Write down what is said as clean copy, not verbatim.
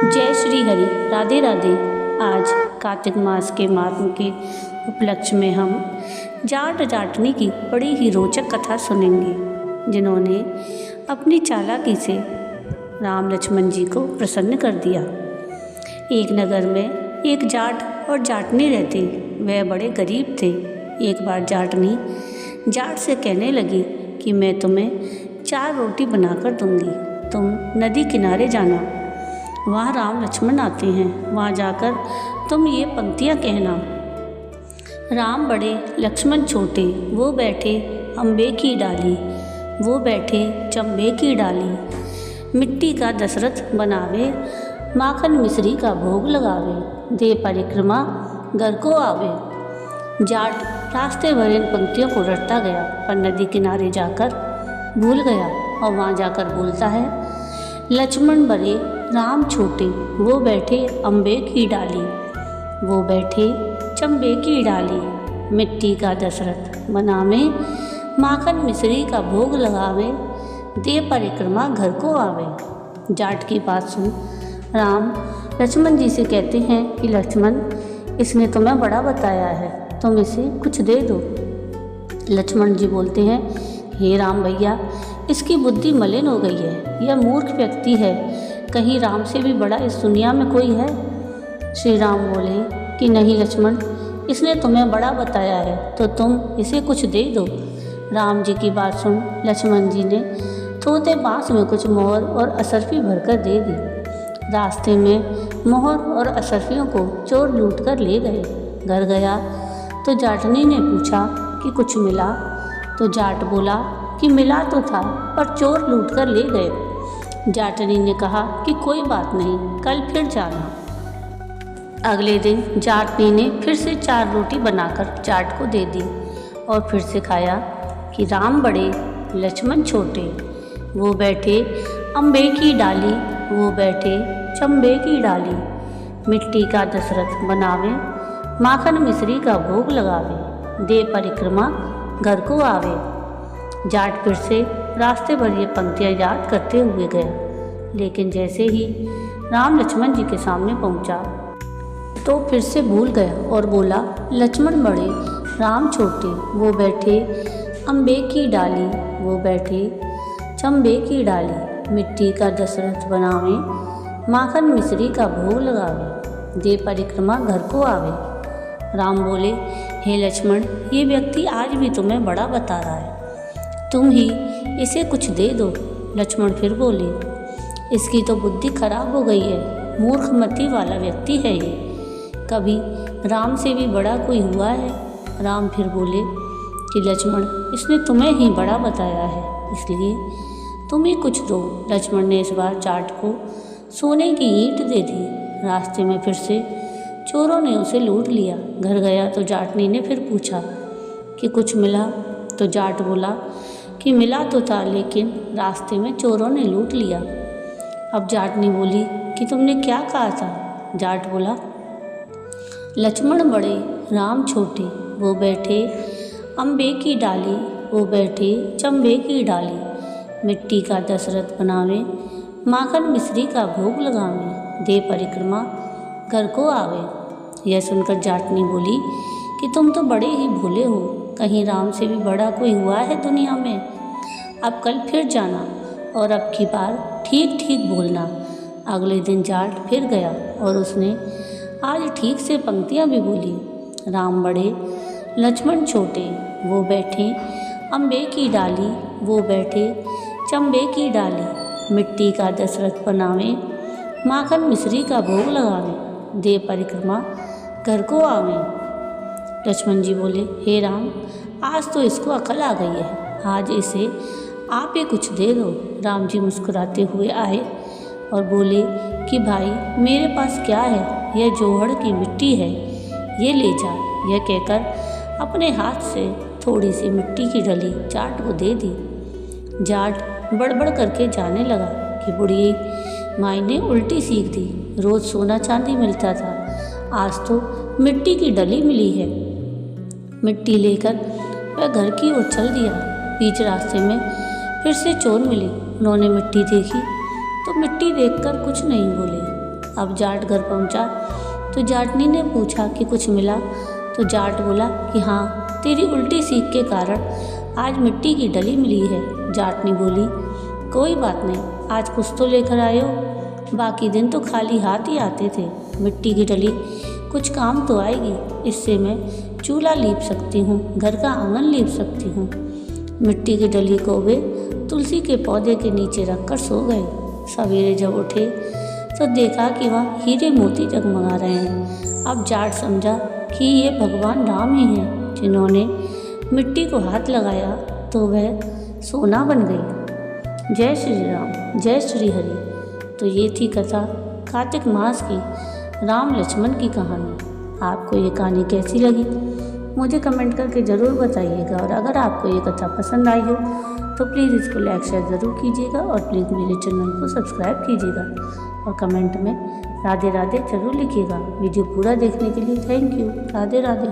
जय श्री हरि। राधे राधे। आज कार्तिक मास के महात्म के उपलक्ष्य में हम जाट जाटनी की बड़ी ही रोचक कथा सुनेंगे, जिन्होंने अपनी चालाकी से राम लक्ष्मण जी को प्रसन्न कर दिया। एक नगर में एक जाट और जाटनी रहते। वह बड़े गरीब थे। एक बार जाटनी जाट से कहने लगी कि मैं तुम्हें 4 रोटी बनाकर दूंगी, तुम नदी किनारे जाना, वहाँ राम लक्ष्मण आते हैं, वहाँ जाकर तुम ये पंक्तियाँ कहना। राम बड़े लक्ष्मण छोटे, वो बैठे अम्बे की डाली, वो बैठे चंबे की डाली, मिट्टी का दशरथ बनावे, माखन मिश्री का भोग लगावे, दे परिक्रमा घर को आवे। जाट रास्ते भर इन पंक्तियों को रटता गया, पर नदी किनारे जाकर भूल गया और वहाँ जाकर बोलता है, लक्ष्मण बड़े राम छोटे, वो बैठे अम्बे की डाली, वो बैठे चंबे की डाली, मिट्टी का दशरथ बनावे, माखन मिश्री का भोग लगावे, दे परिक्रमा घर को आवे। जाट की बात सुन राम लक्ष्मण जी से कहते हैं कि लक्ष्मण, इसने तुम्हें बड़ा बताया है, तुम इसे कुछ दे दो। लक्ष्मण जी बोलते हैं, हे राम भैया, इसकी बुद्धि मलिन हो गई है, यह मूर्ख व्यक्ति है, कहीं राम से भी बड़ा इस दुनिया में कोई है। श्री राम बोले कि नहीं लक्ष्मण, इसने तुम्हें बड़ा बताया है तो तुम इसे कुछ दे दो। राम जी की बात सुन लक्ष्मण जी ने थोते बांस में कुछ मोहर और असरफी भरकर दे दी। रास्ते में मोहर और असरफियों को चोर लूट कर ले गए। घर गया तो जाटनी ने पूछा कि कुछ मिला, तो जाट बोला कि मिला तो था, पर चोर लूट कर ले गए। जाटनी ने कहा कि कोई बात नहीं, कल फिर जाना। अगले दिन जाटनी ने फिर से 4 रोटी बनाकर जाट को दे दी और फिर से खाया कि राम बड़े लक्ष्मण छोटे, वो बैठे अम्बे की डाली, वो बैठे चंबे की डाली, मिट्टी का दशरथ बनावे, माखन मिश्री का भोग लगावे, दे परिक्रमा घर को आवे। जाट फिर से रास्ते भर ये पंक्तियाँ याद करते हुए गया, लेकिन जैसे ही राम लक्ष्मण जी के सामने पहुँचा तो फिर से भूल गया और बोला, लक्ष्मण बड़े राम छोटे, वो बैठे अम्बे की डाली, वो बैठे चंबे की डाली, मिट्टी का दशरथ बनावे, माखन मिश्री का भोग लगावे, दे परिक्रमा घर को आवे। राम बोले, हे लक्ष्मण, ये व्यक्ति आज भी तुम्हें बड़ा बता रहा है, तुम ही इसे कुछ दे दो। लक्ष्मण फिर बोले, इसकी तो बुद्धि खराब हो गई है, मूर्खमति वाला व्यक्ति है ये, कभी राम से भी बड़ा कोई हुआ है। राम फिर बोले कि लक्ष्मण, इसने तुम्हें ही बड़ा बताया है, इसलिए तुम ही कुछ दो। लक्ष्मण ने इस बार जाट को सोने की ईंट दे दी। रास्ते में फिर से चोरों ने उसे लूट लिया। घर गया तो जाटनी ने फिर पूछा कि कुछ मिला, तो जाट बोला कि मिला तो था, लेकिन रास्ते में चोरों ने लूट लिया। अब जाटनी बोली कि तुमने क्या कहा था? जाट बोला, लक्ष्मण बड़े राम छोटे, वो बैठे अम्बे की डाली, वो बैठे चंबे की डाली, मिट्टी का दशरथ बनावे, माखन मिश्री का भोग लगावे, दे परिक्रमा घर को आवे। यह सुनकर जाटनी बोली कि तुम तो बड़े ही भोले हो, कहीं राम से भी बड़ा कोई हुआ है दुनिया में। अब कल फिर जाना और अब की बार ठीक ठीक बोलना। अगले दिन जाट फिर गया और उसने आज ठीक से पंक्तियाँ भी बोली। राम बड़े लक्ष्मण छोटे, वो बैठे अम्बे की डाली, वो बैठे चंबे की डाली, मिट्टी का दशरथ बनावे, माखन मिश्री का भोग लगावे, दे परिक्रमा घर को आवे। लक्ष्मण जी बोले, हे राम, आज तो इसको अकल आ गई है, आज इसे आप ही कुछ दे दो। राम जी मुस्कुराते हुए आए और बोले कि भाई, मेरे पास क्या है, यह जोहड़ की मिट्टी है, ये ले जा। यह कहकर अपने हाथ से थोड़ी सी मिट्टी की डली जाट को दे दी। जाट बड़बड़ करके जाने लगा कि बुढ़ी माई ने उल्टी सीख दी, रोज़ सोना चांदी मिलता था, आज तो मिट्टी की डली मिली है। मिट्टी लेकर वह घर की ओर चल दिया। बीच रास्ते में फिर से चोर मिले। उन्होंने मिट्टी देखी तो मिट्टी देखकर कुछ नहीं बोले। अब जाट घर पहुंचा तो जाटनी ने पूछा कि कुछ मिला। तो जाट बोला कि हाँ, तेरी उल्टी सीख के कारण आज मिट्टी की डली मिली है। जाटनी बोली, कोई बात नहीं, आज कुछ तो लेकर आए हो, बाकी दिन तो खाली हाथ ही आते थे। मिट्टी की डली कुछ काम तो आएगी, इससे मैं चूल्हा लीप सकती हूँ, घर का आंगन लीप सकती हूँ। मिट्टी की डली को वे तुलसी के पौधे के नीचे रखकर सो गए। सवेरे जब उठे तो देखा कि वहाँ हीरे मोती जगमगा रहे हैं। अब जाट समझा कि ये भगवान राम ही हैं, जिन्होंने मिट्टी को हाथ लगाया तो वह सोना बन गई। जय श्री राम, जय श्री हरि। तो ये थी कथा कार्तिक मास की राम लक्ष्मण की कहानी। आपको ये कहानी कैसी लगी मुझे कमेंट करके ज़रूर बताइएगा। और अगर आपको ये कथा पसंद आई हो तो प्लीज़ इसको लाइक शेयर ज़रूर कीजिएगा और प्लीज़ मेरे चैनल को सब्सक्राइब कीजिएगा और कमेंट में राधे राधे ज़रूर लिखिएगा। वीडियो पूरा देखने के लिए थैंक यू। राधे राधे।